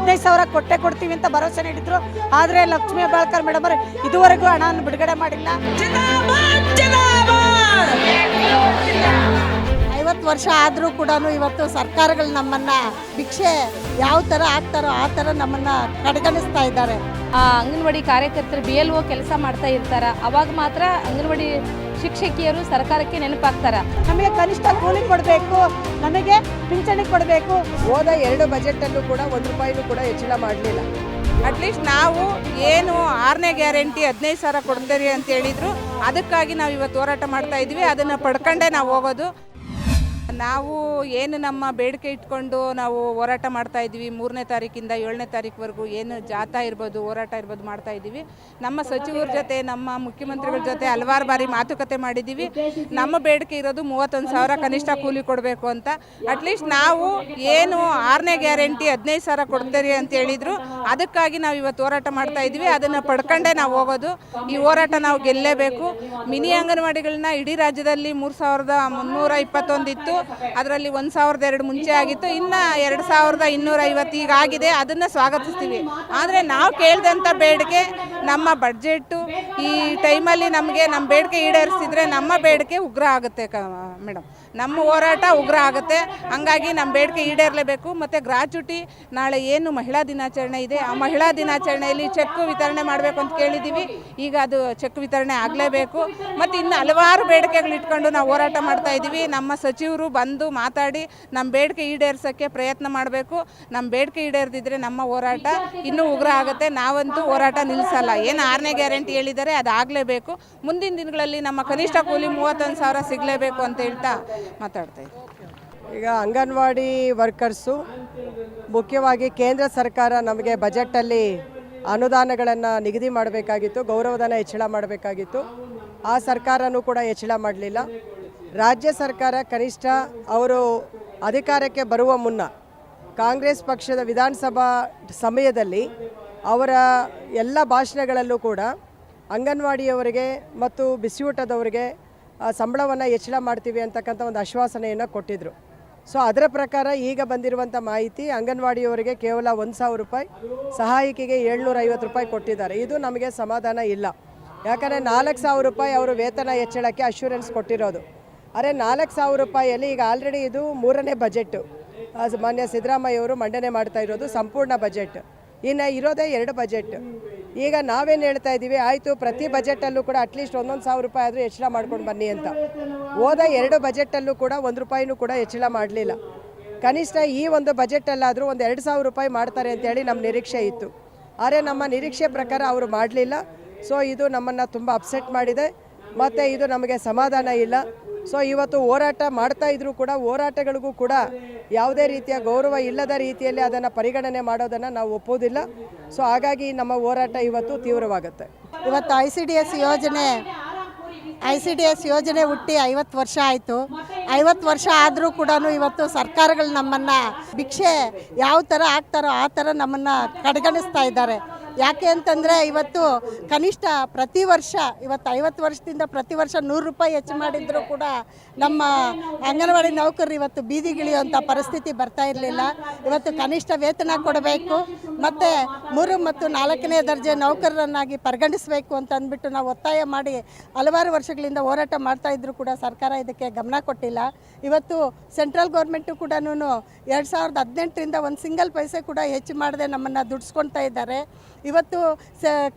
15,000 ಕೊಡ್ತೀವಿ ಅಂತ ಭರವಸೆ ನೀಡಿದ್ರು. ಆದರೆ ಲಕ್ಷ್ಮೀ ಹೆಬ್ಬಾಳ್ಕರ್ ಮೇಡಮ್ ಅವರು ಇದುವರೆಗೂ ಹಣವನ್ನು ಬಿಡುಗಡೆ ಮಾಡಿಲ್ಲ. 50 ವರ್ಷ ಆದರೂ ಕೂಡ ಇವತ್ತು ಸರ್ಕಾರಗಳು ನಮ್ಮನ್ನು ಭಿಕ್ಷೆ ಯಾವ ಥರ ಆಗ್ತಾರೋ ಆ ಥರ ನಮ್ಮನ್ನು ಕಡೆಗಣಿಸ್ತಾ ಇದ್ದಾರೆ. ಅಂಗನವಾಡಿ ಕಾರ್ಯಕರ್ತರು BLO ಕೆಲಸ ಮಾಡ್ತಾ ಇರ್ತಾರೆ. ಅವಾಗ ಮಾತ್ರ ಅಂಗನವಾಡಿ ಶಿಕ್ಷಕಿಯರು ಸರ್ಕಾರಕ್ಕೆ ನೆನಪಾಗ್ತಾರೆ. ನಮಗೆ ಕನಿಷ್ಠ ಕೂಲಿ ಕೊಡಬೇಕು, ನಮಗೆ ಪಿಂಚಣಿ ಕೊಡಬೇಕು. ಹೋದ 2 ಬಜೆಟಲ್ಲೂ ಕೂಡ 1 ರೂಪಾಯಿನೂ ಕೂಡ ಹೆಚ್ಚಳ ಮಾಡಲಿಲ್ಲ. ಅಟ್ಲೀಸ್ಟ್ ನಾವು ಏನು 6ನೇ ಗ್ಯಾರಂಟಿ 15,000 ಕೊಡ್ತೀರಿ ಅಂತ ಹೇಳಿದ್ರು, ಅದಕ್ಕಾಗಿ ನಾವು ಇವತ್ತು ಹೋರಾಟ ಮಾಡ್ತಾ ಇದ್ವಿ. ಅದನ್ನು ಪಡ್ಕೊಂಡೇ ನಾವು ಹೋಗೋದು. ನಾವು ಏನು ನಮ್ಮ ಬೇಡಿಕೆ ಇಟ್ಕೊಂಡು ನಾವು ಹೋರಾಟ ಮಾಡ್ತಾ ಇದ್ವಿ. 3ನೇ ತಾರೀಕಿಂದ 7ನೇ ತಾರೀಕುವರೆಗೂ ಏನು ಜಾಥಾ ಇರ್ಬೋದು, ಹೋರಾಟ ಇರ್ಬೋದು ಮಾಡ್ತಾ ಇದ್ದೀವಿ. ನಮ್ಮ ಸಚಿವರ ಜೊತೆ, ನಮ್ಮ ಮುಖ್ಯಮಂತ್ರಿಗಳ ಜೊತೆ ಹಲವಾರು ಬಾರಿ ಮಾತುಕತೆ ಮಾಡಿದ್ದೀವಿ. ನಮ್ಮ ಬೇಡಿಕೆ ಇರೋದು 31,000 ಕನಿಷ್ಠ ಕೂಲಿ ಕೊಡಬೇಕು ಅಂತ. ಅಟ್ಲೀಸ್ಟ್ ನಾವು ಏನು 6ನೇ ಗ್ಯಾರಂಟಿ 15,000 ಕೊಡ್ತೀರಿ ಅಂತ ಹೇಳಿದ್ರು, ಅದಕ್ಕಾಗಿ ನಾವು ಇವತ್ತು ಹೋರಾಟ ಮಾಡ್ತಾ ಇದ್ವಿ. ಅದನ್ನು ಪಡ್ಕೊಂಡೇ ನಾವು ಹೋಗೋದು. ಈ ಹೋರಾಟ ನಾವು ಗೆಲ್ಲೇಬೇಕು. ಮಿನಿ ಅಂಗನವಾಡಿಗಳನ್ನ ಇಡೀ ರಾಜ್ಯದಲ್ಲಿ 3,321 ಇತ್ತು. ಅದರಲ್ಲಿ 1,002 ಮುಂಚೆ ಆಗಿತ್ತು. ಇನ್ನು 2,250 ಈಗ ಆಗಿದೆ. ಅದನ್ನು ಸ್ವಾಗತಿಸ್ತೀವಿ. ಆದರೆ ನಾವು ಕೇಳಿದಂಥ ಬೇಡಿಕೆ, ನಮ್ಮ ಬಡ್ಜೆಟ್ಟು ಈ ಟೈಮಲ್ಲಿ ನಮಗೆ ನಮ್ಮ ಬೇಡಿಕೆ ಈಡೇರಿಸಿದ್ರೆ ನಮ್ಮ ಬೇಡಿಕೆ ಉಗ್ರ ಆಗುತ್ತೆ ಮೇಡಮ್. ನಮ್ಮ ಹೋರಾಟ ಉಗ್ರ ಆಗುತ್ತೆ. ಹಂಗಾಗಿ ನಮ್ಮ ಬೇಡಿಕೆ ಈಡೇರಲೇಬೇಕು. ಮತ್ತು ಗ್ರಾಚ್ಯುಟಿ ನಾಳೆ ಏನು ಮಹಿಳಾ ದಿನಾಚರಣೆ ಇದೆ, ಆ ಮಹಿಳಾ ದಿನಾಚರಣೆಯಲ್ಲಿ ಚೆಕ್ ವಿತರಣೆ ಮಾಡಬೇಕು ಅಂತ ಕೇಳಿದ್ದೀವಿ. ಈಗ ಅದು ಚೆಕ್ ವಿತರಣೆ ಆಗಲೇಬೇಕು. ಮತ್ತು ಇನ್ನು ಹಲವಾರು ಬೇಡಿಕೆಗಳು ಇಟ್ಕೊಂಡು ನಾವು ಹೋರಾಟ ಮಾಡ್ತಾ ಇದ್ದೀವಿ. ನಮ್ಮ ಸಚಿವರು ಬಂದು ಮಾತಾಡಿ ನಮ್ಮ ಬೇಡಿಕೆ ಈಡೇರಿಸೋಕ್ಕೆ ಪ್ರಯತ್ನ ಮಾಡಬೇಕು. ನಮ್ಮ ಬೇಡಿಕೆ ಈಡೇರದಿದ್ದರೆ ನಮ್ಮ ಹೋರಾಟ ಇನ್ನೂ ಉಗ್ರ ಆಗುತ್ತೆ. ನಾವಂತೂ ಹೋರಾಟ ನಿಲ್ಲಿಸಲ್ಲ. ಏನು 6ನೇ ಗ್ಯಾರಂಟಿ ಹೇಳಿದ್ದಾರೆ ಅದಾಗಲೇಬೇಕು. ಮುಂದಿನ ದಿನಗಳಲ್ಲಿ ನಮ್ಮ ಕನಿಷ್ಠ ಕೂಲಿ 31,000 ಸಿಗಲೇಬೇಕು ಅಂತ ಹೇಳ್ತಾ ಮಾತಾಡ್ತಾ ಇದ್ದೀವಿ. ಈಗ ಅಂಗನವಾಡಿ ವರ್ಕರ್ಸು ಮುಖ್ಯವಾಗಿ ಕೇಂದ್ರ ಸರ್ಕಾರ ನಮಗೆ ಬಜೆಟಲ್ಲಿ ಅನುದಾನಗಳನ್ನು ನಿಗದಿ ಮಾಡಬೇಕಾಗಿತ್ತು, ಗೌರವಧನ ಹೆಚ್ಚಳ ಮಾಡಬೇಕಾಗಿತ್ತು. ಆ ಸರ್ಕಾರನೂ ಕೂಡ ಹೆಚ್ಚಳ ಮಾಡಲಿಲ್ಲ. ರಾಜ್ಯ ಸರ್ಕಾರ ಕನಿಷ್ಠ ಅವರು ಅಧಿಕಾರಕ್ಕೆ ಬರುವ ಮುನ್ನ ಕಾಂಗ್ರೆಸ್ ಪಕ್ಷದ ವಿಧಾನಸಭಾ ಸಮಯದಲ್ಲಿ ಅವರ ಎಲ್ಲ ಭಾಷಣಗಳಲ್ಲೂ ಕೂಡ ಅಂಗನವಾಡಿಯವರಿಗೆ ಮತ್ತು ಬಿಸಿಯೂಟದವರಿಗೆ ಸಂಬಳವನ್ನು ಹೆಚ್ಚಳ ಮಾಡ್ತೀವಿ ಅಂತಕ್ಕಂಥ ಒಂದು ಆಶ್ವಾಸನೆಯನ್ನು ಕೊಟ್ಟಿದ್ದರು. ಸೊ ಅದರ ಪ್ರಕಾರ ಈಗ ಬಂದಿರುವಂಥ ಮಾಹಿತಿ, ಅಂಗನವಾಡಿಯವರಿಗೆ ಕೇವಲ 1,000 ರೂಪಾಯಿ, ಸಹಾಯಕಿಗೆ 750 ರೂಪಾಯಿ ಕೊಟ್ಟಿದ್ದಾರೆ. ಇದು ನಮಗೆ ಸಮಾಧಾನ ಇಲ್ಲ. ಯಾಕಂದರೆ 4,000 ರೂಪಾಯಿ ಅವರು ವೇತನ ಹೆಚ್ಚಳಕ್ಕೆ ಅಶ್ಯೂರೆನ್ಸ್ ಕೊಟ್ಟಿರೋದು. ಅರೆ 4,000 ರೂಪಾಯಿಯಲ್ಲಿ ಈಗ ಆಲ್ರೆಡಿ ಇದು 3ನೇ ಬಜೆಟ್ಟು ಮಾನ್ಯ ಸಿದ್ದರಾಮಯ್ಯವರು ಮಂಡನೆ ಮಾಡ್ತಾ ಇರೋದು, ಸಂಪೂರ್ಣ ಬಜೆಟ್. ಇನ್ನು ಇರೋದೇ 2 ಬಜೆಟ್. ಈಗ ನಾವೇನು ಹೇಳ್ತಾ ಇದ್ದೀವಿ, ಆಯಿತು ಪ್ರತಿ ಬಜೆಟಲ್ಲೂ ಕೂಡ ಅಟ್ಲೀಸ್ಟ್ 1,000 ರೂಪಾಯಿ ಆದರೂ ಹೆಚ್ಚಳ ಮಾಡ್ಕೊಂಡು ಬನ್ನಿ ಅಂತ. ಹೋದ 2 ಬಜೆಟಲ್ಲೂ ಕೂಡ 1 ರೂಪಾಯಿನೂ ಕೂಡ ಹೆಚ್ಚಳ ಮಾಡಲಿಲ್ಲ. ಕನಿಷ್ಠ ಈ ಒಂದು ಬಜೆಟಲ್ಲಾದರೂ ಒಂದು 2,000 ರೂಪಾಯಿ ಮಾಡ್ತಾರೆ ಅಂತೇಳಿ ನಮ್ಮ ನಿರೀಕ್ಷೆ ಇತ್ತು. ಆದರೆ ನಮ್ಮ ನಿರೀಕ್ಷೆ ಪ್ರಕಾರ ಅವರು ಮಾಡಲಿಲ್ಲ. ಸೊ ಇದು ನಮ್ಮನ್ನು ತುಂಬ ಅಪ್ಸೆಟ್ ಮಾಡಿದೆ ಮತ್ತು ಇದು ನಮಗೆ ಸಮಾಧಾನ ಇಲ್ಲ. ಸೊ ಇವತ್ತು ಹೋರಾಟ ಮಾಡ್ತಾ ಇದ್ರೂ ಕೂಡ ಹೋರಾಟಗಳಿಗೂ ಕೂಡ ಯಾವುದೇ ರೀತಿಯ ಗೌರವ ಇಲ್ಲದ ರೀತಿಯಲ್ಲಿ ಅದನ್ನು ಪರಿಗಣನೆ ಮಾಡೋದನ್ನು ನಾವು ಒಪ್ಪೋದಿಲ್ಲ. ಸೊ ಹಾಗಾಗಿ ನಮ್ಮ ಹೋರಾಟ ಇವತ್ತು ತೀವ್ರವಾಗುತ್ತೆ. ಇವತ್ತು ICDS ಯೋಜನೆ ಹುಟ್ಟಿ 50 ವರ್ಷ ಆಯಿತು. 50 ವರ್ಷ ಆದರೂ ಕೂಡ ಇವತ್ತು ಸರ್ಕಾರಗಳು ನಮ್ಮನ್ನು ಭಿಕ್ಷೆ ಯಾವ ಥರ ಆಗ್ತಾರೋ ಆ ಥರ ನಮ್ಮನ್ನು ಕಡೆಗಣಿಸ್ತಾ ಇದ್ದಾರೆ. ಯಾಕೆ ಅಂತಂದರೆ ಇವತ್ತು ಕನಿಷ್ಠ ಪ್ರತಿ ವರ್ಷ ಇವತ್ತು 50 ವರ್ಷದಿಂದ ಪ್ರತಿ ವರ್ಷ 100 ರೂಪಾಯಿ ಹೆಚ್ಚು ಮಾಡಿದರೂ ಕೂಡ ನಮ್ಮ ಅಂಗನವಾಡಿ ನೌಕರರು ಇವತ್ತು ಬೀದಿಗಿಳಿಯುವಂಥ ಪರಿಸ್ಥಿತಿ ಬರ್ತಾ ಇರಲಿಲ್ಲ. ಇವತ್ತು ಕನಿಷ್ಠ ವೇತನ ಕೊಡಬೇಕು ಮತ್ತು 3 ಮತ್ತು 4ನೇ ದರ್ಜೆ ನೌಕರರನ್ನಾಗಿ ಪರಿಗಣಿಸಬೇಕು ಅಂತ ಅಂದ್ಬಿಟ್ಟು ನಾವು ಒತ್ತಾಯ ಮಾಡಿ ಹಲವಾರು ವರ್ಷಗಳಿಂದ ಹೋರಾಟ ಮಾಡ್ತಾ ಇದ್ದರೂ ಕೂಡ ಸರ್ಕಾರ ಇದಕ್ಕೆ ಗಮನ ಕೊಟ್ಟಿಲ್ಲ. ಇವತ್ತು ಸೆಂಟ್ರಲ್ ಗೌರ್ಮೆಂಟು ಕೂಡ 2018ರಿಂದ ಒಂದು ಸಿಂಗಲ್ ಪೈಸೆ ಕೂಡ ಹೆಚ್ಚು ಮಾಡದೆ ನಮ್ಮನ್ನು ದುಡಿಸ್ಕೊಳ್ತಾ ಇದ್ದಾರೆ. ಇವತ್ತು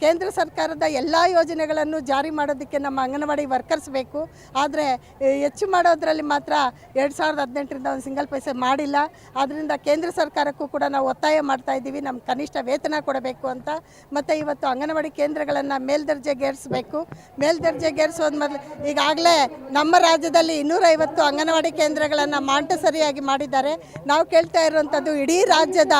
ಕೇಂದ್ರ ಸರ್ಕಾರದ ಎಲ್ಲ ಯೋಜನೆಗಳನ್ನು ಜಾರಿ ಮಾಡೋದಕ್ಕೆ ನಮ್ಮ ಅಂಗನವಾಡಿ ವರ್ಕರ್ಸ್ ಬೇಕು. ಆದರೆ ಹೆಚ್ಚು ಮಾಡೋದ್ರಲ್ಲಿ ಮಾತ್ರ 2018ರಿಂದ ಒಂದು ಸಿಂಗಲ್ ಪೈಸೆ ಮಾಡಿಲ್ಲ. ಆದ್ದರಿಂದ ಕೇಂದ್ರ ಸರ್ಕಾರಕ್ಕೂ ಕೂಡ ನಾವು ಒತ್ತಾಯ ಮಾಡ್ತಾ ಇದ್ದೀವಿ, ನಮ್ಮ ಕನಿಷ್ಠ ವೇತನ ಕೊಡಬೇಕು ಅಂತ. ಮತ್ತು ಇವತ್ತು ಅಂಗನವಾಡಿ ಕೇಂದ್ರಗಳನ್ನು ಮೇಲ್ದರ್ಜೆಗೇರಿಸಬೇಕು. ಮೇಲ್ದರ್ಜೆಗೇರಿಸೋದು ಮೊದಲು ಈಗಾಗಲೇ ನಮ್ಮ ರಾಜ್ಯದಲ್ಲಿ 250 ಅಂಗನವಾಡಿ ಕೇಂದ್ರಗಳನ್ನು ಮಾಂಟಸರಿಯಾಗಿ ಮಾಡಿದ್ದಾರೆ. ನಾವು ಕೇಳ್ತಾ ಇರುವಂಥದ್ದು ಇಡೀ ರಾಜ್ಯದ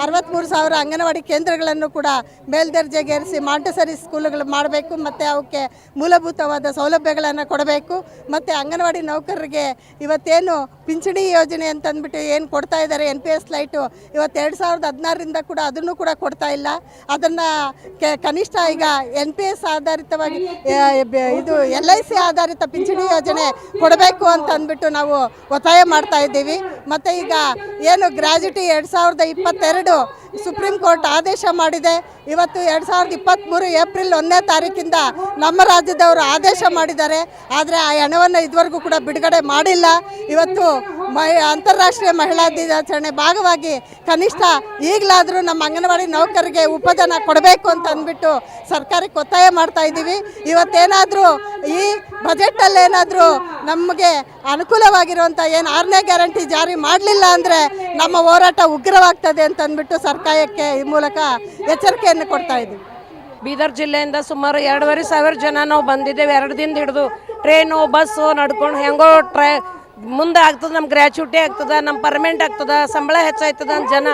63,000 ಅಂಗನವಾಡಿ ಕೇಂದ್ರಗಳನ್ನು ಕೂಡ ಮೇಲ್ದರ್ಜೆಗೇರಿಸಿ ಮಾಂಟಸರಿ ಸ್ಕೂಲುಗಳು ಮಾಡಬೇಕು ಮತ್ತು ಅವಕ್ಕೆ ಮೂಲಭೂತವಾದ ಸೌಲಭ್ಯಗಳನ್ನು ಕೊಡಬೇಕು. ಮತ್ತು ಅಂಗನವಾಡಿ ನೌಕರರಿಗೆ ಇವತ್ತೇನು ಪಿಂಚಣಿ ಯೋಜನೆ ಅಂತಂದ್ಬಿಟ್ಟು ಏನು ಕೊಡ್ತಾ ಇದ್ದಾರೆ NPS ಲೈಟು, ಇವತ್ತು 2016ರಿಂದ ಕೂಡ ಅದನ್ನು ಕೂಡ ಕೊಡ್ತಾ ಇಲ್ಲ. ಅದನ್ನು ಕನಿಷ್ಠ ಈಗ NPS ಆಧಾರಿತವಾಗಿ ಇದು LIC ಆಧಾರಿತ ಪಿಂಚಣಿ ಯೋಜನೆ ಕೊಡಬೇಕು ಅಂತ ಅಂದ್ಬಿಟ್ಟು ನಾವು ಒತ್ತಾಯ ಮಾಡ್ತಾ ಇದ್ದೀವಿ. ಮತ್ತು ಈಗ ಏನು ಗ್ರ್ಯಾಜುಟಿ 2022 ಸುಪ್ರೀಂ ಕೋರ್ಟ್ ಆದೇಶ ಮಾಡಿದೆ. ಇವತ್ತು 2023 ಏಪ್ರಿಲ್ 1ನೇ ತಾರೀಕಿಂದ ನಮ್ಮ ರಾಜ್ಯದವರು ಆದೇಶ ಮಾಡಿದ್ದಾರೆ. ಆದರೆ ಆ ಹಣವನ್ನು ಇದುವರೆಗೂ ಕೂಡ ಬಿಡುಗಡೆ ಮಾಡಿಲ್ಲ. ಇವತ್ತು ಅಂತಾರಾಷ್ಟ್ರೀಯ ಮಹಿಳಾ ದಿನಾಚರಣೆ ಭಾಗವಾಗಿ ಕನಿಷ್ಠ ಈಗಲಾದರೂ ನಮ್ಮ ಅಂಗನವಾಡಿ ನೌಕರರಿಗೆ ಉಪಧನ ಕೊಡಬೇಕು ಅಂತ ಅಂದ್ಬಿಟ್ಟು ಸರ್ಕಾರಕ್ಕೆ ಒತ್ತಾಯ ಮಾಡ್ತಾ ಇದ್ದೀವಿ. ಇವತ್ತೇನಾದರೂ ಈ ಬಜೆಟಲ್ಲಿ ಏನಾದರೂ ನಮಗೆ ಅನುಕೂಲವಾಗಿರುವಂಥ ಏನು 6ನೇ ಗ್ಯಾರಂಟಿ ಜಾರಿ ಮಾಡಲಿಲ್ಲ ಅಂದರೆ ನಮ್ಮ ಹೋರಾಟ ಉಗ್ರವಾಗ್ತದೆ ಅಂತ ಅಂದ್ಬಿಟ್ಟು ಸರ್ಕಾರಕ್ಕೆ ಈ ಮೂಲಕ ಎಚ್ಚರಿಕೆಯನ್ನು ಕೊಡ್ತಾ ಇದ್ದೀವಿ. ಬೀದರ್ ಜಿಲ್ಲೆಯಿಂದ ಸುಮಾರು 2,500 ಜನ ನಾವು ಬಂದಿದ್ದೇವೆ. 2 ದಿನದ ಹಿಡಿದು ಟ್ರೈನು ಬಸ್ಸು ನಡ್ಕೊಂಡು ಹೆಂಗೋ ಮುಂದೆ ಆಗ್ತದೆ, ನಮ್ಮ ಗ್ರ್ಯಾಚ್ಯುಟಿ ಆಗ್ತದೆ, ನಮ್ಮ ಪರ್ಮೆಂಟ್ ಆಗ್ತದೆ, ಸಂಬಳ ಹೆಚ್ಚಾಯ್ತದ ಅಂತ ಜನ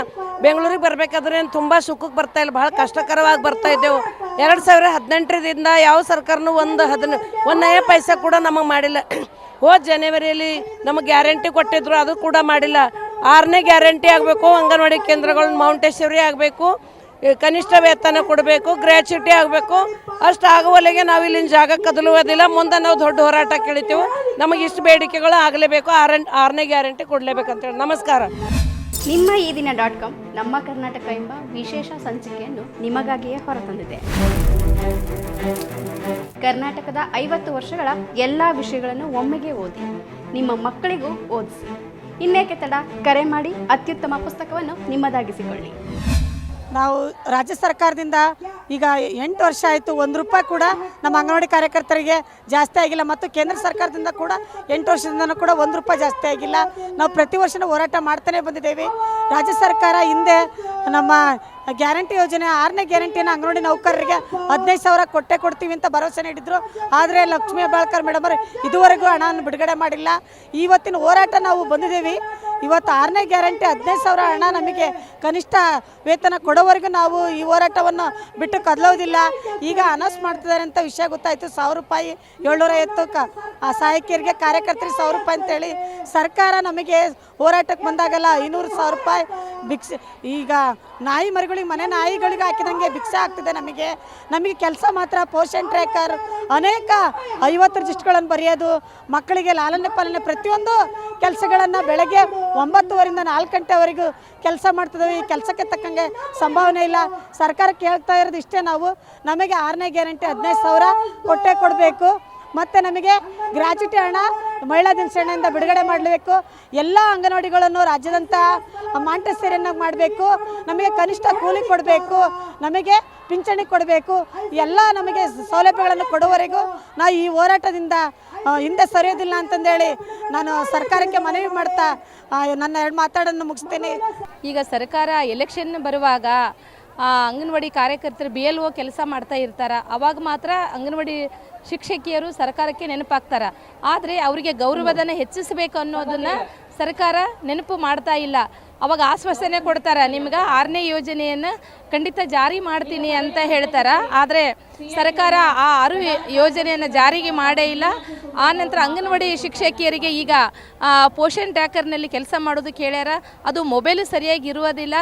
ಬೆಂಗಳೂರಿಗೆ ಬರಬೇಕಾದ್ರೆ ತುಂಬ ಸುಖಕ್ಕೆ ಬರ್ತಾ ಇಲ್ಲ, ಭಾಳ ಕಷ್ಟಕರವಾಗಿ ಬರ್ತಾ ಇದ್ದೆವು. 2018ರಿಂದ ಯಾವ ಸರ್ಕಾರನೂ ಒಂದು ನಯ ಪೈಸೆ ಕೂಡ ನಮಗೆ ಮಾಡಿಲ್ಲ. ಹೋದ ಜನವರಿಯಲ್ಲಿ ನಮಗೆ ಗ್ಯಾರಂಟಿ ಕೊಟ್ಟಿದ್ರು, ಅದು ಕೂಡ ಮಾಡಿಲ್ಲ. 6ನೇ ಗ್ಯಾರಂಟಿ ಆಗಬೇಕು, ಅಂಗನವಾಡಿ ಕೇಂದ್ರಗಳನ್ನ ಮೌಂಟೇಶ್ವರಿ ಆಗಬೇಕು, ಕನಿಷ್ಠ ವೇತನ ಕೊಡಬೇಕು, ಗ್ರ್ಯಾಚ್ಯುಟಿ ಆಗಬೇಕು. ಅಷ್ಟು ಆಗುವಲ್ಲಿಗೆ ನಾವು ಇಲ್ಲಿನ ಜಾಗ ಕದಲುವುದಿಲ್ಲ. ಮುಂದೆ ನಾವು ದೊಡ್ಡ ಹೋರಾಟ ಕೇಳಿತೀವಿ. ನಮಗೆ ಇಷ್ಟು ಬೇಡಿಕೆಗಳು ಆಗಲೇಬೇಕು, 6ನೇ ಗ್ಯಾರಂಟಿ ಕೊಡಲೇಬೇಕಂತೇಳಿ. ನಮಸ್ಕಾರ. ನಿಮ್ಮ ಈ ದಿನ .com ನಮ್ಮ ಕರ್ನಾಟಕ ಎಂಬ ವಿಶೇಷ ಸಂಚಿಕೆಯನ್ನು ನಿಮಗಾಗಿಯೇ ಹೊರತಂದಿದೆ. ಕರ್ನಾಟಕದ 50 ವರ್ಷಗಳ ಎಲ್ಲ ವಿಷಯಗಳನ್ನು ಒಮ್ಮೆಗೆ ಓದಿ ನಿಮ್ಮ ಮಕ್ಕಳಿಗೂ ಓದಿಸಿ. ಇನ್ನೇಕೆ ತಡ, ಕರೆ ಮಾಡಿ ಅತ್ಯುತ್ತಮ ಪುಸ್ತಕವನ್ನು ನಿಮ್ಮದಾಗಿಸಿಕೊಳ್ಳಿ. ನಾವು ರಾಜ್ಯ ಸರ್ಕಾರದಿಂದ ಈಗ 8 ವರ್ಷ ಆಯಿತು, 1 ರೂಪಾಯಿ ಕೂಡ ನಮ್ಮ ಅಂಗನವಾಡಿ ಕಾರ್ಯಕರ್ತರಿಗೆ ಜಾಸ್ತಿ ಆಗಿಲ್ಲ. ಮತ್ತು ಕೇಂದ್ರ ಸರ್ಕಾರದಿಂದ ಕೂಡ 8 ವರ್ಷದಿಂದನೂ ಕೂಡ 1 ರೂಪಾಯಿ ಜಾಸ್ತಿ ಆಗಿಲ್ಲ. ನಾವು ಪ್ರತಿ ವರ್ಷವೂ ಹೋರಾಟ ಮಾಡ್ತಾನೆ ಬಂದಿದ್ದೇವೆ. ರಾಜ್ಯ ಸರ್ಕಾರ ಹಿಂದೆ ನಮ್ಮ ಗ್ಯಾರಂಟಿ ಯೋಜನೆ 6ನೇ ಗ್ಯಾರಂಟಿಯನ್ನು ಅಂಗನವಾಡಿ ನೌಕರರಿಗೆ 15,000 ಕೊಡ್ತೀವಿ ಅಂತ ಭರವಸೆ ನೀಡಿದ್ರು. ಆದರೆ ಲಕ್ಷ್ಮೀ ಹೆಬ್ಬಾಳ್ಕರ್ ಮೇಡಮ್ ಅವರು ಇದುವರೆಗೂ ಹಣವನ್ನು ಬಿಡುಗಡೆ ಮಾಡಿಲ್ಲ. ಇವತ್ತಿನ ಹೋರಾಟ ನಾವು ಬಂದಿದ್ದೇವೆ. ಇವತ್ತು 6ನೇ ಗ್ಯಾರಂಟಿ 15,000 ಹಣ ನಮಗೆ ಕನಿಷ್ಠ ವೇತನ ಕೊಡೋವರೆಗೂ ನಾವು ಈ ಹೋರಾಟವನ್ನು ಬಿಟ್ಟು ಕದಲೋದಿಲ್ಲ. ಈಗ ಅನೌನ್ಸ್ ಮಾಡ್ತಿದ್ದಾರೆ ಅಂತ ವಿಷಯ ಗೊತ್ತಾಯಿತು. 1,000 ರೂಪಾಯಿ 750 ಸಹಾಯಕಿಯರಿಗೆ, ಕಾರ್ಯಕರ್ತರಿಗೆ 1,000 ರೂಪಾಯಿ ಅಂತೇಳಿ ಸರ್ಕಾರ ನಮಗೆ ಹೋರಾಟಕ್ಕೆ ಬಂದಾಗಲ್ಲ 500,000 ರೂಪಾಯಿ ಭಿಕ್ಷೆ. ಈಗ ನಾಯಿ ಮರಿಗಳಿಗೆ, ಮನೆ ನಾಯಿಗಳಿಗೆ ಹಾಕಿದಂಗೆ ಭಿಕ್ಷೆ ಆಗ್ತಿದೆ. ನಮಗೆ ಕೆಲಸ ಮಾತ್ರ ಪೋಷನ್ ಟ್ರ್ಯಾಕರ್, ಅನೇಕ 50 ರಿಜಿಸ್ಟ್ಗಳನ್ನು ಬರೆಯೋದು, ಮಕ್ಕಳಿಗೆ ಲಾಲನೆ ಪಾಲನೆ, ಪ್ರತಿಯೊಂದು ಕೆಲಸಗಳನ್ನು ಬೆಳಗ್ಗೆ 9:00ರಿಂದ 4 ಗಂಟೆವರೆಗೂ ಕೆಲಸ ಮಾಡ್ತಿದ್ದೇವೆ. ಈ ಕೆಲಸಕ್ಕೆ ತಕ್ಕಂಗೆ ಸಂಭಾವನೆ ಇಲ್ಲ. ಸರ್ಕಾರಕ್ಕೆ ಹೇಳ್ತಾ ಇರೋದು ಇಷ್ಟೇ, ನಮಗೆ 6ನೇ ಗ್ಯಾರಂಟಿ 15,000 ಕೊಡಬೇಕು. ಮತ್ತು ನಮಗೆ ಗ್ರ್ಯಾಚ್ಯುಟಿ ಹಣ ಮಹಿಳಾ ದಿನಾಚರಣೆಯಿಂದ ಬಿಡುಗಡೆ ಮಾಡಬೇಕು. ಎಲ್ಲ ಅಂಗನವಾಡಿಗಳನ್ನು ರಾಜ್ಯದಂಥ ಮಾಂಟೆಸರಿಯನ್ನಾಗಿ ಮಾಡಬೇಕು. ನಮಗೆ ಕನಿಷ್ಠ ಕೂಲಿ ಕೊಡಬೇಕು, ನಮಗೆ ಪಿಂಚಣಿ ಕೊಡಬೇಕು. ಎಲ್ಲ ನಮಗೆ ಸೌಲಭ್ಯಗಳನ್ನು ಕೊಡುವವರೆಗೂ ನಾವು ಈ ಹೋರಾಟದಿಂದ ಹಿಂದೆ ಸರಿಯೋದಿಲ್ಲ ಅಂತಂದೇಳಿ ನಾನು ಸರ್ಕಾರಕ್ಕೆ ಮನವಿ ಮಾಡ್ತಾ ನನ್ನ 2 ಮಾತನ್ನು ಮುಗಿಸ್ತೀನಿ. ಈಗ ಸರ್ಕಾರ ಎಲೆಕ್ಷನ್ ಬರುವಾಗ ಅಂಗನವಾಡಿ ಕಾರ್ಯಕರ್ತರು BLO ಕೆಲಸ ಮಾಡ್ತಾ ಇರ್ತಾರೆ. ಅವಾಗ ಮಾತ್ರ ಅಂಗನವಾಡಿ ಶಿಕ್ಷಕಿಯರು ಸರ್ಕಾರಕ್ಕೆ ನೆನಪಾಗ್ತಾರೆ. ಆದರೆ ಅವರಿಗೆ ಗೌರವಧನ ಹೆಚ್ಚಿಸಬೇಕು ಅನ್ನೋದನ್ನು ಸರ್ಕಾರ ನೆನಪು ಮಾಡ್ತಾ ಇಲ್ಲ. ಅವಾಗ ಆಶ್ವಾಸನೆ ಕೊಡ್ತಾರೆ, ನಿಮ್ಗೆ 6ನೇ ಯೋಜನೆಯನ್ನು ಖಂಡಿತ ಜಾರಿ ಮಾಡ್ತೀನಿ ಅಂತ ಹೇಳ್ತಾರೆ. ಆದರೆ ಸರ್ಕಾರ ಆ 6 ಯೋಜನೆಯನ್ನು ಜಾರಿಗೆ ಮಾಡೇ ಇಲ್ಲ. ಆನಂತರ ಅಂಗನವಾಡಿ ಶಿಕ್ಷಕಿಯರಿಗೆ ಈಗ ಪೋಷನ್ ಟ್ರ್ಯಾಕರ್ನಲ್ಲಿ ಕೆಲಸ ಮಾಡೋದಕ್ಕೆ ಹೇಳ್ಯಾರ, ಅದು ಮೊಬೈಲು ಸರಿಯಾಗಿ ಇರುವುದಿಲ್ಲ.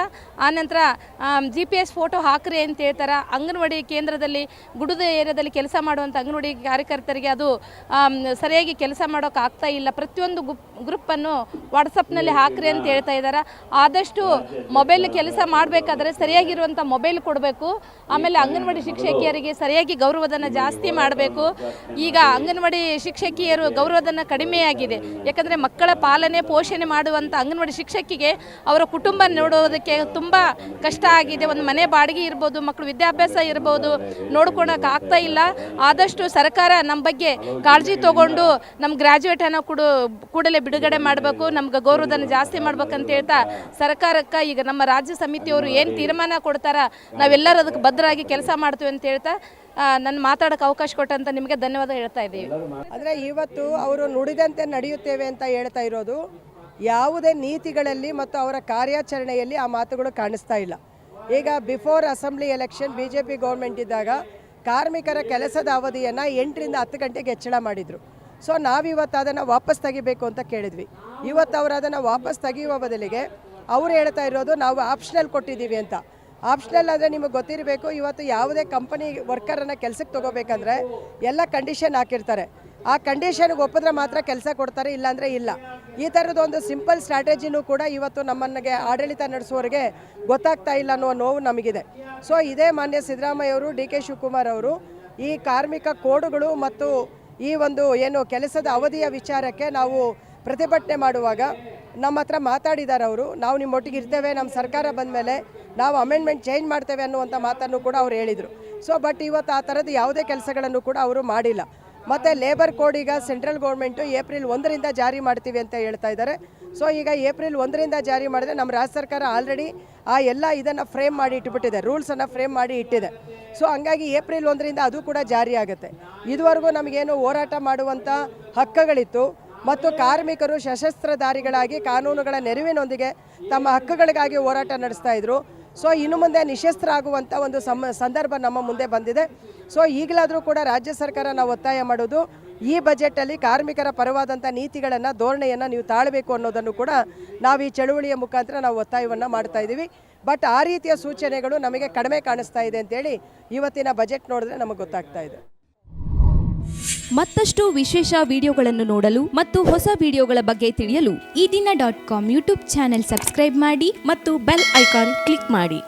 ಆನಂತರ GPS ಫೋಟೋ ಹಾಕ್ರಿ ಅಂತ ಹೇಳ್ತಾರೆ. ಅಂಗನವಾಡಿ ಕೇಂದ್ರದಲ್ಲಿ ಗುಡುದ ಏರಿಯಾದಲ್ಲಿ ಕೆಲಸ ಮಾಡುವಂಥ ಅಂಗನವಾಡಿ ಕಾರ್ಯಕರ್ತರಿಗೆ ಅದು ಸರಿಯಾಗಿ ಕೆಲಸ ಮಾಡೋಕೆ ಆಗ್ತಾ ಇಲ್ಲ. ಪ್ರತಿಯೊಂದು ಗ್ರೂಪನ್ನು ವಾಟ್ಸಪ್ನಲ್ಲಿ ಹಾಕ್ರಿ ಅಂತ ಹೇಳ್ತಾ ಇದ್ದಾರೆ. ಆದಷ್ಟು ಮೊಬೈಲ್ ಕೆಲಸ ಮಾಡಬೇಕಾದ್ರೆ ಸರಿಯಾಗಿರುವಂಥ ಮೊಬೈಲ್ ಕೊಡಬೇಕು. ಆಮೇಲೆ ಅಂಗನವಾಡಿ ಶಿಕ್ಷಕಿಯರಿಗೆ ಸರಿಯಾಗಿ ಗೌರವಧನ ಜಾಸ್ತಿ ಮಾಡಬೇಕು. ಈಗ ಅಂಗನವಾಡಿ ಶಿಕ್ಷಕಿಯರು ಗೌರವಧನ ಕಡಿಮೆಯಾಗಿದೆ. ಯಾಕಂದರೆ ಮಕ್ಕಳ ಪಾಲನೆ ಪೋಷಣೆ ಮಾಡುವಂಥ ಅಂಗನವಾಡಿ ಶಿಕ್ಷಕಿಗೆ ಅವರ ಕುಟುಂಬ ನೋಡೋದಕ್ಕೆ ತುಂಬ ಕಷ್ಟ ಆಗಿದೆ. ಒಂದು ಮನೆ ಬಾಡಿಗೆ ಇರ್ಬೋದು, ಮಕ್ಕಳು ವಿದ್ಯಾಭ್ಯಾಸ ಇರ್ಬೋದು, ನೋಡ್ಕೊಳಕ್ಕೆ ಆಗ್ತಾ ಇಲ್ಲ. ಆದಷ್ಟು ಸರ್ಕಾರ ನಮ್ಮ ಬಗ್ಗೆ ಕಾಳಜಿ ತಗೊಂಡು ನಮ್ಮ ಗ್ರ್ಯಾಜುಯೇಟ್ ಹಣ ಕೂಡಲೇ ಬಿಡುಗಡೆ ಮಾಡಬೇಕು, ನಮ್ಗೆ ಗೌರವಧನ ಜಾಸ್ತಿ ಮಾಡ್ಬೇಕಂತ ಹೇಳ್ತಾ ಸರ್ಕಾರಕ್ಕೆ ಈಗ ನಮ್ಮ ರಾಜ್ಯ ಸಮಿತಿಯವರು ಏನು ತೀರ್ಮಾನ ಕೊಡ್ತಾರ ನಾವೆಲ್ಲರೂ ಅದಕ್ಕೆ ಬದ್ಧರಾಗಿ ಕೆಲಸ ಮಾಡ್ತೀವಿ ಅಂತ ಹೇಳ್ತಾ ನನ್ನ ಮಾತಾಡೋಕ್ಕೆ ಅವಕಾಶ ಕೊಟ್ಟಂತ ನಿಮಗೆ ಧನ್ಯವಾದ ಹೇಳ್ತಾ ಇದ್ದೀವಿ. ಅಂದರೆ ಇವತ್ತು ಅವರು ನುಡಿದಂತೆ ನಡೆಯುತ್ತೇವೆ ಅಂತ ಹೇಳ್ತಾ ಇರೋದು ಯಾವುದೇ ನೀತಿಗಳಲ್ಲಿ ಮತ್ತು ಅವರ ಕಾರ್ಯಾಚರಣೆಯಲ್ಲಿ ಆ ಮಾತುಗಳು ಕಾಣಿಸ್ತಾ ಇಲ್ಲ. ಈಗ before assembly election BJP government ಇದ್ದಾಗ ಕಾರ್ಮಿಕರ ಕೆಲಸದ ಅವಧಿಯನ್ನು 8ರಿಂದ 10 ಗಂಟೆಗೆ ಹೆಚ್ಚಳ ಮಾಡಿದರು. ಸೊ ನಾವಿವತ್ತು ಅದನ್ನು ವಾಪಸ್ ತೆಗಿಬೇಕು ಅಂತ ಕೇಳಿದ್ವಿ. ಇವತ್ತು ಅವರು ಅದನ್ನು ವಾಪಸ್ ತೆಗೆಯುವ ಬದಲಿಗೆ ಅವರು ಹೇಳ್ತಾ ಇರೋದು ನಾವು ಆಪ್ಷನಲ್ ಕೊಟ್ಟಿದ್ದೀವಿ ಅಂತ. ಆಪ್ಷನಲ್ ಅಂದರೆ ನಿಮಗೆ ಗೊತ್ತಿರಬೇಕು, ಇವತ್ತು ಯಾವುದೇ ಕಂಪನಿ ವರ್ಕರನ್ನು ಕೆಲಸಕ್ಕೆ ತೊಗೋಬೇಕಂದ್ರೆ ಎಲ್ಲ ಕಂಡೀಷನ್ ಹಾಕಿರ್ತಾರೆ. ಆ ಕಂಡೀಷನ್ಗೆ ಒಪ್ಪಿದ್ರೆ ಮಾತ್ರ ಕೆಲಸ ಕೊಡ್ತಾರೆ, ಇಲ್ಲಾಂದರೆ ಇಲ್ಲ. ಈ ಥರದೊಂದು ಸಿಂಪಲ್ ಸ್ಟ್ರಾಟಜಿನೂ ಕೂಡ ಇವತ್ತು ನಮ್ಮನ್ನಿಗೆ ಆಡಳಿತ ನಡೆಸುವವರಿಗೆ ಗೊತ್ತಾಗ್ತಾ ಇಲ್ಲ ಅನ್ನುವ ನೋವು ನಮಗಿದೆ. ಸೊ ಇದೇ ಮಾನ್ಯ ಸಿದ್ದರಾಮಯ್ಯ ಅವರು, ಡಿ ಕೆ ಶಿವಕುಮಾರ್ ಅವರು ಈ ಕಾರ್ಮಿಕ ಕೋಡ್ಗಳು ಮತ್ತು ಈ ಒಂದು ಏನು ಕೆಲಸದ ಅವಧಿಯ ವಿಚಾರಕ್ಕೆ ನಾವು ಪ್ರತಿಭಟನೆ ಮಾಡುವಾಗ ನಮ್ಮ ಹತ್ರ ಮಾತಾಡಿದ್ದಾರೆ ಅವರು. ನಾವು ನಿಮ್ಮೊಟ್ಟಿಗೆ ಇರ್ತೇವೆ, ನಮ್ಮ ಸರ್ಕಾರ ಬಂದ ಮೇಲೆ ನಾವು ಅಮೆಂಡ್ಮೆಂಟ್ ಚೇಂಜ್ ಮಾಡ್ತೇವೆ ಅನ್ನುವಂಥ ಮಾತನ್ನು ಕೂಡ ಅವ್ರು ಹೇಳಿದರು. ಸೊ ಬಟ್ ಇವತ್ತು ಆ ಥರದ ಯಾವುದೇ ಕೆಲಸಗಳನ್ನು ಕೂಡ ಅವರು ಮಾಡಿಲ್ಲ. ಮತ್ತು ಲೇಬರ್ ಕೋಡ್ ಈಗ ಸೆಂಟ್ರಲ್ ಗೌರ್ಮೆಂಟು ಏಪ್ರಿಲ್ 1ರಿಂದ ಜಾರಿ ಮಾಡ್ತೀವಿ ಅಂತ ಹೇಳ್ತಾ ಇದ್ದಾರೆ. ಸೊ ಈಗ ಏಪ್ರಿಲ್ 1ರಿಂದ ಜಾರಿ ಮಾಡಿದ್ರೆ ನಮ್ಮ ರಾಜ್ಯ ಸರ್ಕಾರ ಆಲ್ರೆಡಿ ಆ ಎಲ್ಲ ಇದನ್ನು ಫ್ರೇಮ್ ಮಾಡಿ ಇಟ್ಬಿಟ್ಟಿದೆ, ರೂಲ್ಸನ್ನು ಫ್ರೇಮ್ ಮಾಡಿ ಇಟ್ಟಿದೆ. ಸೊ ಹಂಗಾಗಿ ಏಪ್ರಿಲ್ 1ರಿಂದ ಅದು ಕೂಡ ಜಾರಿ ಆಗುತ್ತೆ. ಇದುವರೆಗೂ ನಮಗೇನು ಹೋರಾಟ ಮಾಡುವಂಥ ಹಕ್ಕುಗಳಿತ್ತು ಮತ್ತು ಕಾರ್ಮಿಕರು ಸಶಸ್ತ್ರಧಾರಿಗಳಾಗಿ ಕಾನೂನುಗಳ ನೆರವಿನೊಂದಿಗೆ ತಮ್ಮ ಹಕ್ಕುಗಳಿಗಾಗಿ ಹೋರಾಟ ನಡೆಸ್ತಾ ಇದ್ರು. ಸೊ ಇನ್ನು ಮುಂದೆ ನಿಶಸ್ತ್ರಾಗುವಂಥ ಒಂದು ಸಂದರ್ಭ ನಮ್ಮ ಮುಂದೆ ಬಂದಿದೆ. ಸೊ ಈಗಲಾದರೂ ಕೂಡ ರಾಜ್ಯ ಸರ್ಕಾರ ನಾವು ಒತ್ತಾಯ ಮಾಡೋದು, ಈ ಬಜೆಟಲ್ಲಿ ಕಾರ್ಮಿಕರ ಪರವಾದಂಥ ನೀತಿಗಳನ್ನು, ಧೋರಣೆಯನ್ನು ನೀವು ತಾಳಬೇಕು ಅನ್ನೋದನ್ನು ಕೂಡ ನಾವು ಈ ಚಳುವಳಿಯ ಮುಖಾಂತರ ನಾವು ಒತ್ತಾಯವನ್ನು ಮಾಡ್ತಾ ಇದ್ದೀವಿ. ಬಟ್ ಆ ರೀತಿಯ ಸೂಚನೆಗಳು ನಮಗೆ ಕಡಿಮೆ ಕಾಣಿಸ್ತಾ ಇದೆ ಅಂತೇಳಿ ಇವತ್ತಿನ ಬಜೆಟ್ ನೋಡಿದ್ರೆ ನಮಗೆ ಗೊತ್ತಾಗ್ತಾ ಇದೆ. ಮತ್ತಷ್ಟು ವಿಶೇಷ ವಿಡಿಯೋಗಳನ್ನು ನೋಡಲು ಮತ್ತು ಹೊಸ ವಿಡಿಯೋಗಳ ಬಗ್ಗೆ ತಿಳಿಯಲು ಈ ದಿನ .com ಯೂಟ್ಯೂಬ್ ಚಾನೆಲ್ ಸಬ್ಸ್ಕ್ರೈಬ್ ಮಾಡಿ ಮತ್ತು ಬೆಲ್ ಐಕಾನ್ ಕ್ಲಿಕ್ ಮಾಡಿ.